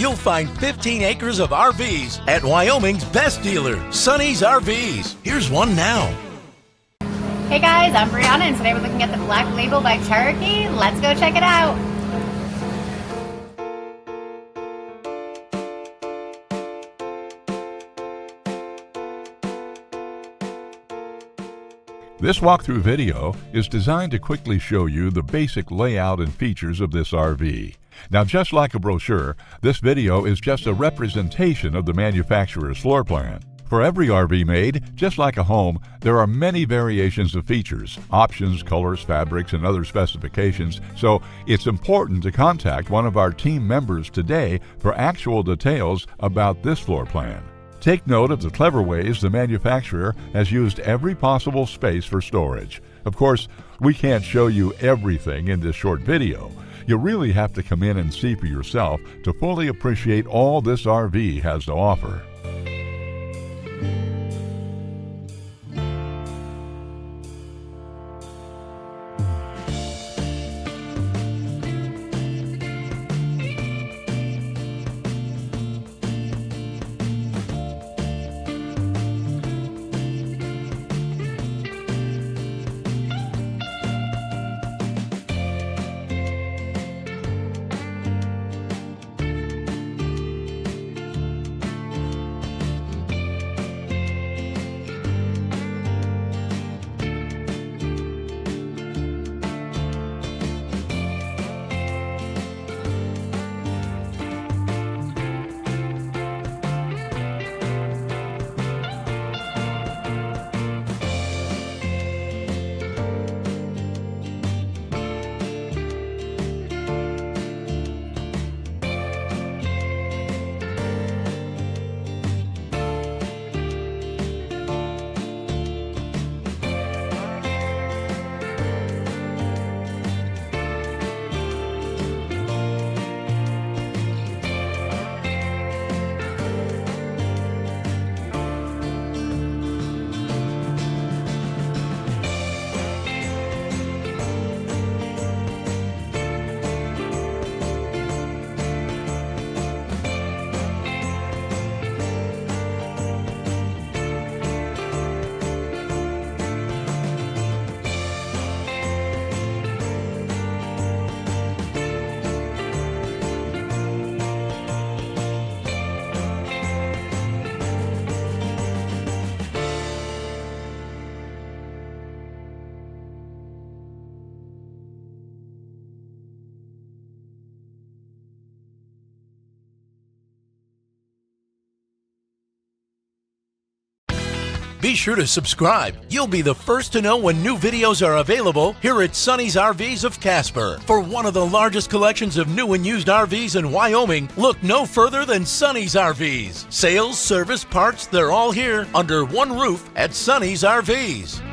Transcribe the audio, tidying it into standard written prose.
you'll find 15 acres of RVs at Wyoming's best dealer, Sonny's RVs. Here's one now. Hey guys, I'm Brianna, and today we're looking at the Black Label by Cherokee. Let's go check it out. This walkthrough video is designed to quickly show you the basic layout and features of this RV. Now, just like a brochure, this video is just a representation of the manufacturer's floor plan. For every RV made, just like a home, there are many variations of features, options, colors, fabrics, and other specifications, so it's important to contact one of our team members today for actual details about this floor plan. Take note of the clever ways the manufacturer has used every possible space for storage. Of course, we can't show you everything in this short video. You really have to come in and see for yourself to fully appreciate all this RV has to offer. Be sure to subscribe. You'll be the first to know when new videos are available here at Sonny's RVs of Casper. For one of the largest collections of new and used RVs in Wyoming, look no further than Sonny's RVs. Sales, service, parts, they're all here under one roof at Sonny's RVs.